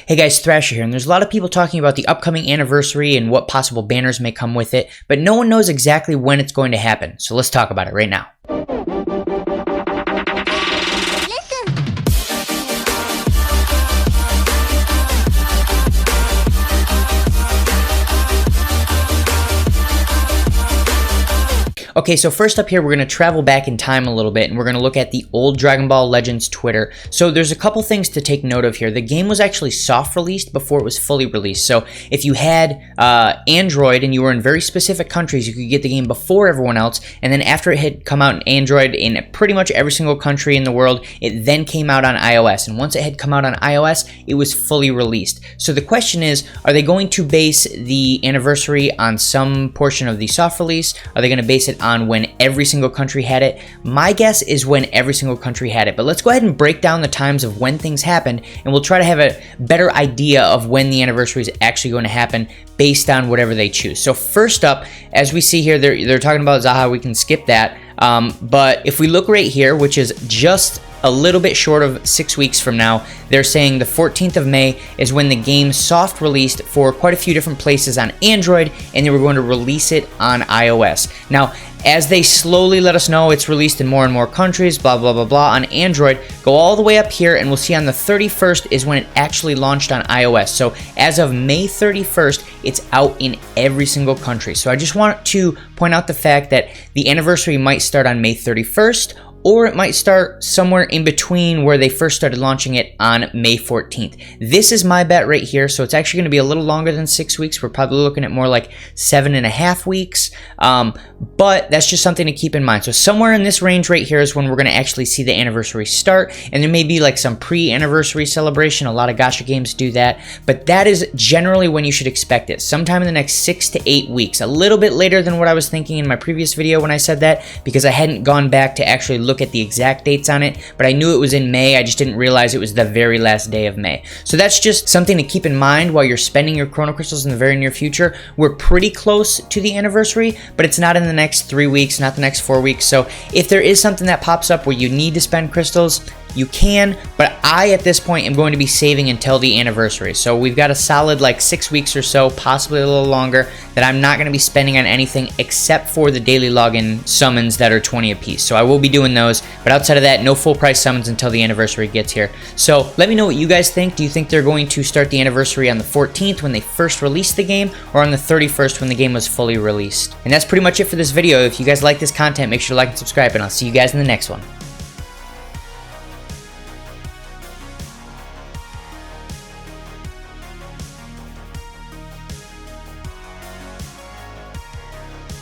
Hey guys, Thrasher here, and there's a lot of people talking about the upcoming anniversary and what possible banners may come with it, but no one knows exactly when it's going to happen, so let's talk about it right now. Okay, so first up here, we're going to travel back in time a little bit, and we're going to look at the old Dragon Ball Legends Twitter. So there's a couple things to take note of here. The game was actually soft released before it was fully released. So if you had Android and you were in very specific countries, you could get the game before everyone else, and then after it had come out in Android in pretty much every single country in the world, it then came out on iOS. And once it had come out on iOS, it was fully released. So the question is, are they going to base the anniversary on some portion of the soft release? Are they going to base it on when every single country had it? My guess is when every single country had it, but let's go ahead and break down the times of when things happened, and we'll try to have a better idea of when the anniversary is actually going to happen based on whatever they choose. So first up, as we see here, they're talking about Zaha. We can skip that, but if we look right here, which is just a little bit short of 6 weeks from now, they're saying the 14th of May is when the game soft released for quite a few different places on Android, and they were going to release it on iOS. Now, as they slowly let us know it's released in more and more countries, blah, blah, blah, blah, on Android, go all the way up here, and we'll see on the 31st is when it actually launched on iOS. So as of May 31st, it's out in every single country. So I just want to point out the fact that the anniversary might start on May 31st, or it might start somewhere in between where they first started launching it on May 14th. This is my bet right here, so it's actually going to be a little longer than 6 weeks. We're probably looking at more like 7.5 weeks, but that's just something to keep in mind. So somewhere in this range right here is when we're going to actually see the anniversary start, and there may be like some pre-anniversary celebration. A lot of gacha games do that, but that is generally when you should expect it, sometime in the next 6 to 8 weeks, a little bit later than what I was thinking in my previous video when I said that, because I hadn't gone back to actually look at the exact dates on it, but I knew it was in May. I just didn't realize it was the very last day of May. So that's just something to keep in mind while you're spending your Chrono Crystals in the very near future. We're pretty close to the anniversary, but it's not in the next 3 weeks, not the next 4 weeks. So if there is something that pops up where you need to spend crystals, you can, but I, at this point, am going to be saving until the anniversary. So we've got a solid like 6 weeks or so, possibly a little longer, that I'm not going to be spending on anything except for the daily login summons that are 20 apiece. So I will be doing those, but outside of that, no full price summons until the anniversary gets here. So let me know what you guys think. Do you think they're going to start the anniversary on the 14th when they first released the game, or on the 31st when the game was fully released? And that's pretty much it for this video. If you guys like this content, make sure to like and subscribe, and I'll see you guys in the next one.